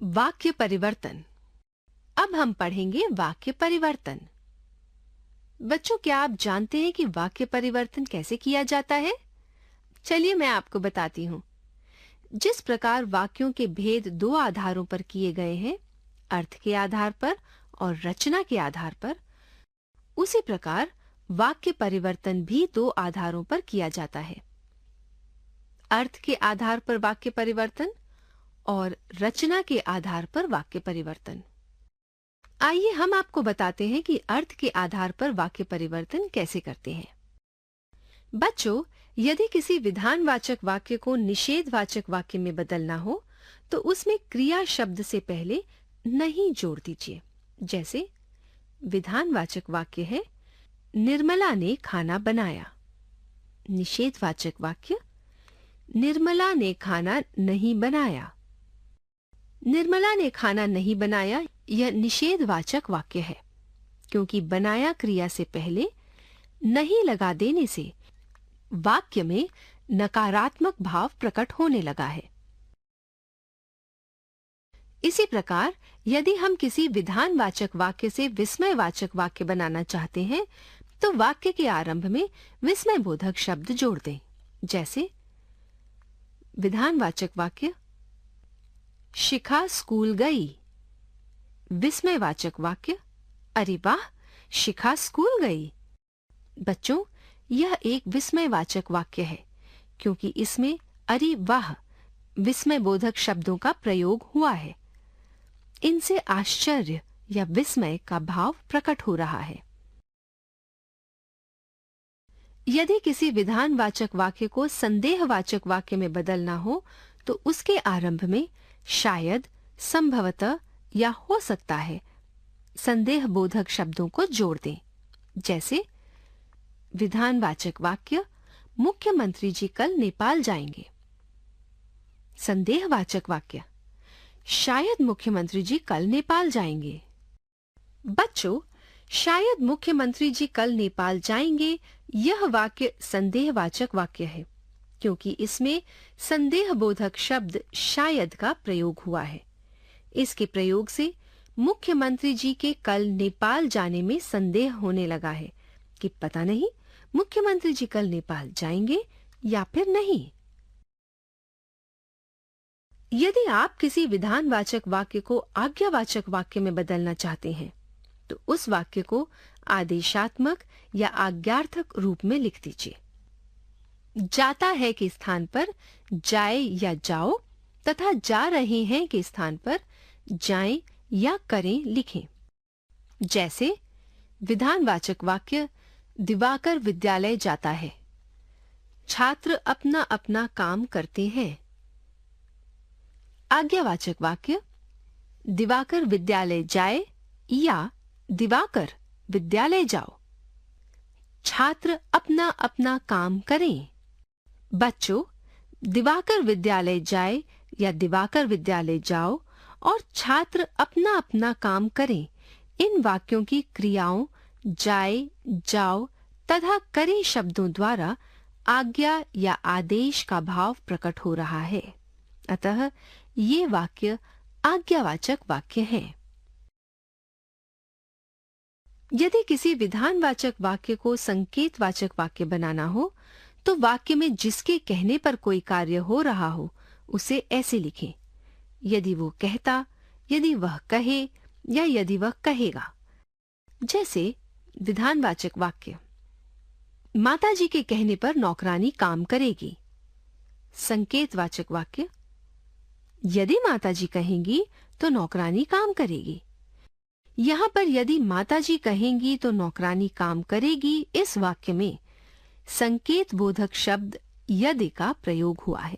वाक्य परिवर्तन। अब हम पढ़ेंगे वाक्य परिवर्तन। बच्चों, क्या आप जानते हैं कि वाक्य परिवर्तन कैसे किया जाता है? चलिए मैं आपको बताती हूँ। जिस प्रकार वाक्यों के भेद दो आधारों पर किए गए हैं, अर्थ के आधार पर और रचना के आधार पर, उसी प्रकार वाक्य परिवर्तन भी दो आधारों पर किया जाता है। अर्थ के आधार पर वाक्य परिवर्तन और रचना के आधार पर वाक्य परिवर्तन। आइए हम आपको बताते हैं कि अर्थ के आधार पर वाक्य परिवर्तन कैसे करते हैं। बच्चों, यदि किसी विधानवाचक वाक्य को निषेधवाचक वाक्य में बदलना हो तो उसमें क्रिया शब्द से पहले नहीं जोड़ दीजिए। जैसे विधानवाचक वाक्य है निर्मला ने खाना बनाया। निषेधवाचक वाक्य निर्मला ने खाना नहीं बनाया। निर्मला ने खाना नहीं बनाया यह निषेधवाचक वाक्य है, क्योंकि बनाया क्रिया से पहले नहीं लगा देने से वाक्य में नकारात्मक भाव प्रकट होने लगा है। इसी प्रकार यदि हम किसी विधानवाचक वाक्य से विस्मयवाचक वाक्य बनाना चाहते हैं तो वाक्य के आरंभ में विस्मयबोधक शब्द जोड़ दें। जैसे विधानवाचक वाक्य शिखा स्कूल गई। विस्मयवाचक वाक्य अरे वाह, शिखा स्कूल गई। बच्चों, यह एक विस्मयवाचक वाक्य है क्योंकि इसमें अरे वाह विस्मयबोधक शब्दों का प्रयोग हुआ है। इनसे आश्चर्य या विस्मय का भाव प्रकट हो रहा है। यदि किसी विधानवाचक वाक्य को संदेहवाचक वाक्य में बदलना हो तो उसके आरंभ में शायद, संभवतः या हो सकता है संदेहबोधक शब्दों को जोड़ दें। जैसे विधानवाचक वाक्य मुख्यमंत्री जी कल नेपाल जाएंगे। संदेहवाचक वाक्य शायद मुख्यमंत्री जी कल नेपाल जाएंगे। बच्चों, शायद मुख्यमंत्री जी कल नेपाल जाएंगे यह वाक्य संदेहवाचक वाक्य है क्योंकि इसमें संदेहबोधक शब्द शायद का प्रयोग हुआ है। इसके प्रयोग से मुख्यमंत्री जी के कल नेपाल जाने में संदेह होने लगा है कि पता नहीं मुख्यमंत्री जी कल नेपाल जाएंगे या फिर नहीं। यदि आप किसी विधानवाचक वाक्य को आज्ञावाचक वाक्य में बदलना चाहते हैं तो उस वाक्य को आदेशात्मक या आज्ञार्थक रूप में लिख दीजिए। जाता है के स्थान पर जाए या जाओ तथा जा रहे हैं के स्थान पर जाएं या करें लिखें। जैसे विधानवाचक वाक्य दिवाकर विद्यालय जाता है। छात्र अपना अपना काम करते हैं। आज्ञावाचक वाक्य दिवाकर विद्यालय जाए या दिवाकर विद्यालय जाओ। छात्र अपना अपना काम करें। बच्चों, दिवाकर विद्यालय जाए या दिवाकर विद्यालय जाओ और छात्र अपना अपना काम करें, इन वाक्यों की क्रियाओं जाए, जाओ तथा करें शब्दों द्वारा आज्ञा या आदेश का भाव प्रकट हो रहा है। अतः ये वाक्य आज्ञावाचक वाक्य हैं। यदि किसी विधानवाचक वाक्य को संकेतवाचक वाक्य बनाना हो तो वाक्य में जिसके कहने पर कोई कार्य हो रहा हो उसे ऐसे लिखें। यदि वो कहता, यदि वह कहे या यदि वह कहेगा। जैसे विधानवाचक वाक्य माताजी के कहने पर नौकरानी काम करेगी। संकेतवाचक वाक्य यदि माताजी कहेंगी तो नौकरानी काम करेगी। यहां पर यदि माताजी कहेंगी तो नौकरानी काम करेगी इस वाक्य में संकेत बोधक शब्द यदि का प्रयोग हुआ है।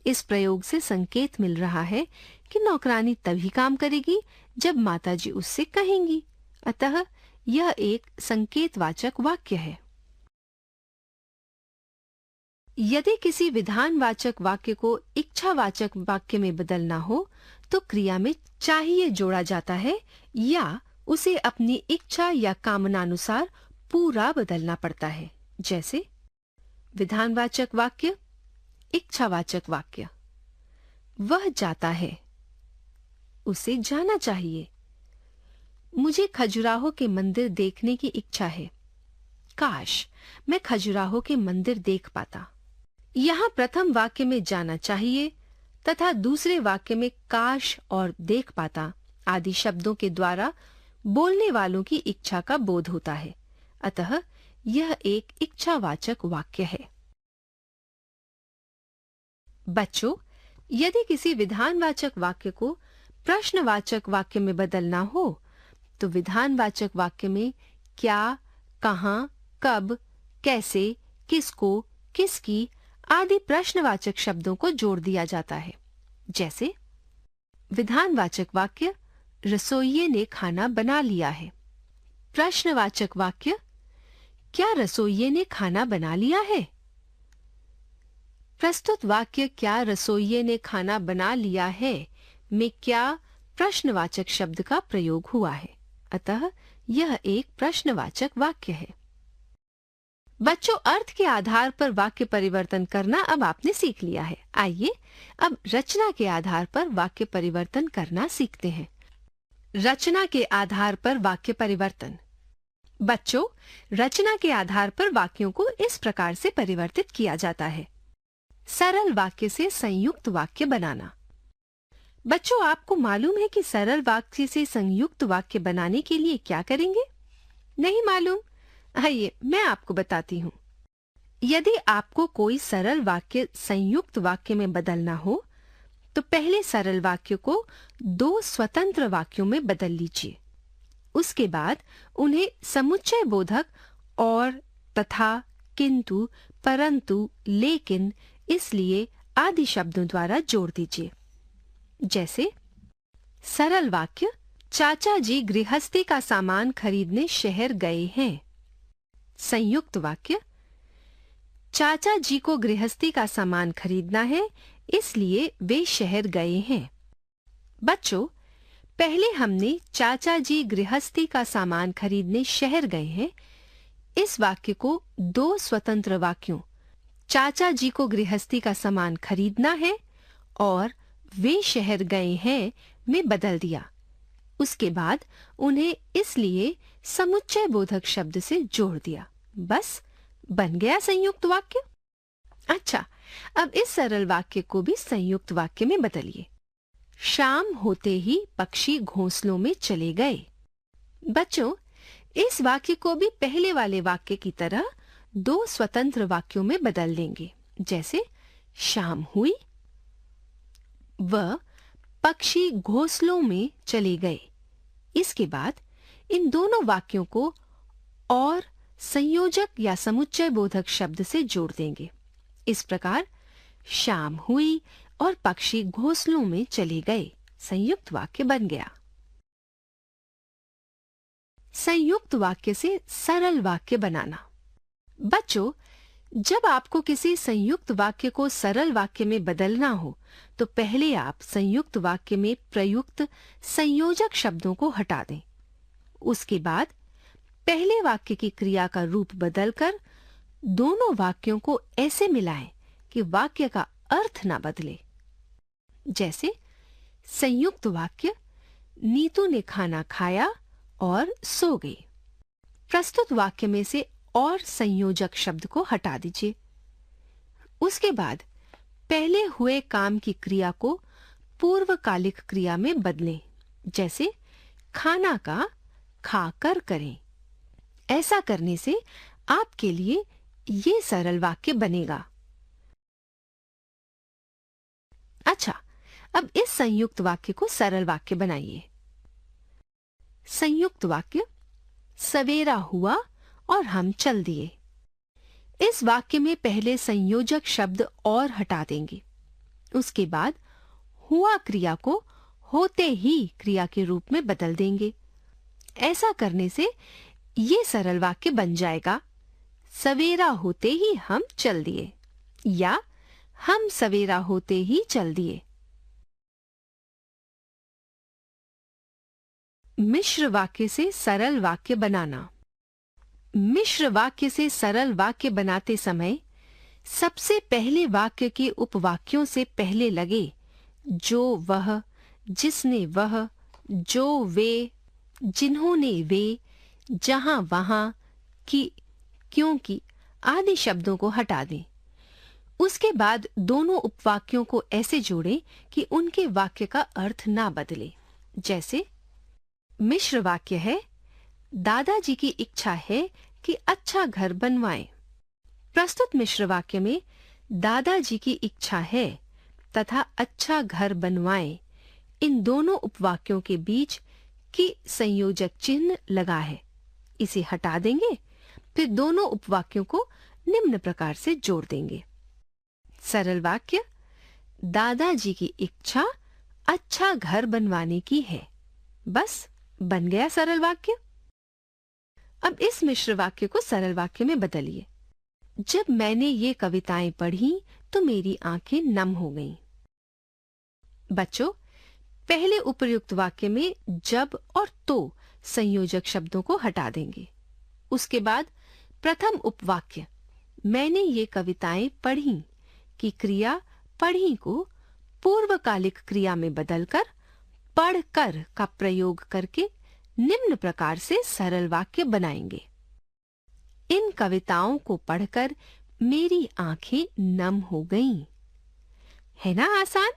इस प्रयोग से संकेत मिल रहा है कि नौकरानी तभी काम करेगी जब माताजी उससे कहेंगी। अतः यह एक संकेतवाचक वाक्य है। यदि किसी विधानवाचक वाक्य को इच्छावाचक वाक्य में बदलना हो तो क्रिया में चाहिए जोड़ा जाता है या उसे अपनी इच्छा या कामनानुसार पूरा बदलना पड़ता है। जैसे विधानवाचक वाक्य इच्छावाचक वाक्य वह जाता है। उसे जाना चाहिए। मुझे खजुराहो के मंदिर देखने की इच्छा है। काश मैं खजुराहो के मंदिर देख पाता। यहाँ प्रथम वाक्य में जाना चाहिए तथा दूसरे वाक्य में काश और देख पाता आदि शब्दों के द्वारा बोलने वालों की इच्छा का बोध होता है। अतः यह एक इच्छावाचक वाक्य है। बच्चों, यदि किसी विधानवाचक वाक्य को प्रश्नवाचक वाक्य में बदलना हो तो विधानवाचक वाक्य में क्या, कहाँ, कब, कैसे, किसको, किसकी आदि प्रश्नवाचक शब्दों को जोड़ दिया जाता है। जैसे विधानवाचक वाक्य रसोइये ने खाना बना लिया है। प्रश्नवाचक वाक्य क्या रसोइये ने खाना बना लिया है? प्रस्तुत वाक्य क्या रसोइये ने खाना बना लिया है में क्या प्रश्नवाचक शब्द का प्रयोग हुआ है। अतः यह एक प्रश्नवाचक वाक्य है। बच्चों, अर्थ के आधार पर वाक्य परिवर्तन करना अब आपने सीख लिया है। आइए अब रचना के आधार पर वाक्य परिवर्तन करना सीखते हैं। रचना के आधार पर वाक्य परिवर्तन। बच्चों, रचना के आधार पर वाक्यों को इस प्रकार से परिवर्तित किया जाता है। सरल वाक्य से संयुक्त वाक्य बनाना। बच्चों, आपको मालूम है कि सरल वाक्य से संयुक्त वाक्य बनाने के लिए क्या करेंगे? नहीं मालूम? आइए मैं आपको बताती हूँ। यदि आपको कोई सरल वाक्य संयुक्त वाक्य में बदलना हो तो पहले सरल वाक्य को दो स्वतंत्र वाक्यों में बदल लीजिए। उसके बाद उन्हें समुच्चय बोधक और, तथा, किंतु, परंतु, लेकिन, इसलिए आदि शब्दों द्वारा जोड़ दीजिए। जैसे सरल वाक्य चाचा जी गृहस्थी का सामान खरीदने शहर गए हैं। संयुक्त वाक्य चाचा जी को गृहस्थी का सामान खरीदना है इसलिए वे शहर गए हैं। बच्चों, पहले हमने चाचा जी गृहस्थी का सामान खरीदने शहर गए हैं इस वाक्य को दो स्वतंत्र वाक्यों चाचा जी को गृहस्थी का सामान खरीदना है और वे शहर गए हैं में बदल दिया। उसके बाद उन्हें इसलिए समुच्चय बोधक शब्द से जोड़ दिया। बस बन गया संयुक्त वाक्य। अच्छा, अब इस सरल वाक्य को भी संयुक्त वाक्य में बदलिए। शाम होते ही पक्षी घोंसलों में चले गए। बच्चों, इस वाक्य को भी पहले वाले वाक्य की तरह दो स्वतंत्र वाक्यों में बदल देंगे। जैसे शाम हुई व पक्षी घोंसलों में चले गए। इसके बाद इन दोनों वाक्यों को और संयोजक या समुच्चय बोधक शब्द से जोड़ देंगे। इस प्रकार शाम हुई और पक्षी घोंसलों में चले गए संयुक्त वाक्य बन गया। संयुक्त वाक्य से सरल वाक्य बनाना। बच्चों, जब आपको किसी संयुक्त वाक्य को सरल वाक्य में बदलना हो तो पहले आप संयुक्त वाक्य में प्रयुक्त संयोजक शब्दों को हटा दें। उसके बाद पहले वाक्य की क्रिया का रूप बदलकर दोनों वाक्यों को ऐसे मिलाएं कि वाक्य का अर्थ ना बदले। जैसे संयुक्त वाक्य नीतू ने खाना खाया और सो गई। प्रस्तुत वाक्य में से और संयोजक शब्द को हटा दीजिए। उसके बाद पहले हुए काम की क्रिया को पूर्वकालिक क्रिया में बदलें। जैसे खाना का खाकर करें। ऐसा करने से आपके लिए ये सरल वाक्य बनेगा। अच्छा, अब इस संयुक्त वाक्य को सरल वाक्य बनाइए। संयुक्त वाक्य सवेरा हुआ और हम चल दिए। इस वाक्य में पहले संयोजक शब्द और हटा देंगे। उसके बाद हुआ क्रिया को होते ही क्रिया के रूप में बदल देंगे। ऐसा करने से ये सरल वाक्य बन जाएगा, सवेरा होते ही हम चल दिए या हम सवेरा होते ही चल दिए। मिश्र वाक्य से सरल वाक्य बनाना। मिश्र वाक्य से सरल वाक्य बनाते समय सबसे पहले वाक्य के उपवाक्यों से पहले लगे जो, वह, जिसने वह, जो वे, जिन्होंने वे, जहां वहां, कि, क्योंकि आदि शब्दों को हटा दें। उसके बाद दोनों उपवाक्यों को ऐसे जोड़ें कि उनके वाक्य का अर्थ ना बदले। जैसे मिश्र वाक्य है, दादाजी की इच्छा है कि अच्छा घर बनवाएं। प्रस्तुत मिश्र वाक्य में दादाजी की इच्छा है तथा अच्छा घर बनवाएं, इन दोनों उपवाक्यों के बीच की संयोजक चिन्ह लगा है। इसे हटा देंगे, फिर दोनों उपवाक्यों को निम्न प्रकार से जोड़ देंगे। सरल वाक्य, दादाजी की इच्छा अच्छा घर बनवाने की है। बस बन गया सरल वाक्य। अब इस मिश्र वाक्य को सरल वाक्य में बदलिए। जब मैंने ये कविताएं पढ़ी तो मेरी आंखें नम हो गईं। बच्चों, पहले उपर्युक्त वाक्य में जब और तो संयोजक शब्दों को हटा देंगे। उसके बाद प्रथम उपवाक्य मैंने ये कविताएं पढ़ी की क्रिया पढ़ी को पूर्वकालिक क्रिया में बदलकर पढ़कर का प्रयोग करके निम्न प्रकार से सरल वाक्य बनाएंगे। इन कविताओं को पढ़कर मेरी आंखें नम हो गईं। है ना आसान?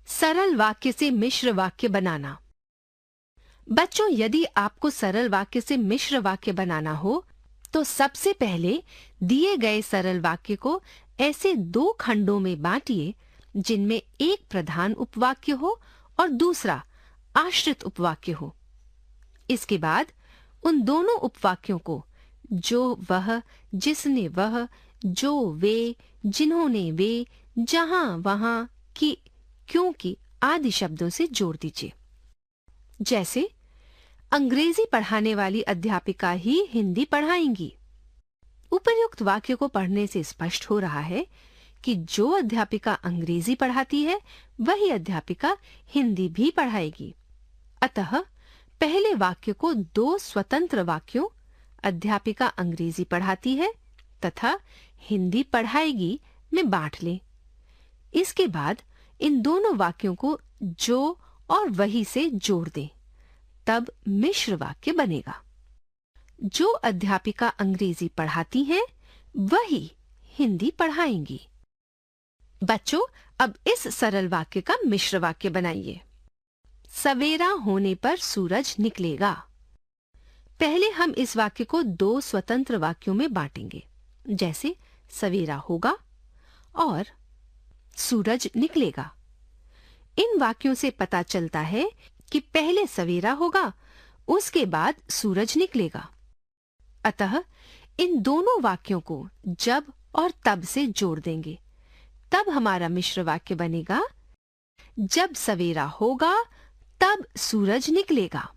सरल वाक्य से मिश्र वाक्य बनाना। बच्चों, यदि आपको सरल वाक्य से मिश्र वाक्य बनाना हो तो सबसे पहले दिए गए सरल वाक्य को ऐसे दो खंडों में बांटिए जिनमें एक प्रधान उपवाक्य हो और दूसरा आश्रित उपवाक्य हो। इसके बाद उन दोनों उपवाक्यों को जो वह, जिसने वह, जो वे, जिन्होंने वे, जहां वहां, कि, क्योंकि आदि शब्दों से जोड़ दीजिए। जैसे अंग्रेजी पढ़ाने वाली अध्यापिका ही हिंदी पढ़ाएंगी। उपर्युक्त वाक्य को पढ़ने से स्पष्ट हो रहा है कि जो अध्यापिका अंग्रेजी पढ़ाती है वही अध्यापिका हिंदी भी पढ़ाएगी। अतः पहले वाक्य को दो स्वतंत्र वाक्यों, अध्यापिका अंग्रेजी पढ़ाती है तथा हिंदी पढ़ाएगी, में बांट लें। इसके बाद इन दोनों वाक्यों को जो और वही से जोड़ दें, तब मिश्र वाक्य बनेगा। जो अध्यापिका अंग्रेजी पढ़ाती हैं, वही हिंदी पढ़ाएंगी। बच्चों, अब इस सरल वाक्य का मिश्र वाक्य बनाइए। सवेरा होने पर सूरज निकलेगा। पहले हम इस वाक्य को दो स्वतंत्र वाक्यों में बांटेंगे, जैसे सवेरा होगा और सूरज निकलेगा। इन वाक्यों से पता चलता है कि पहले सवेरा होगा, उसके बाद सूरज निकलेगा। अतः इन दोनों वाक्यों को जब और तब से जोड़ देंगे, तब हमारा मिश्र वाक्य बनेगा, जब सवेरा होगा तब सूरज निकलेगा।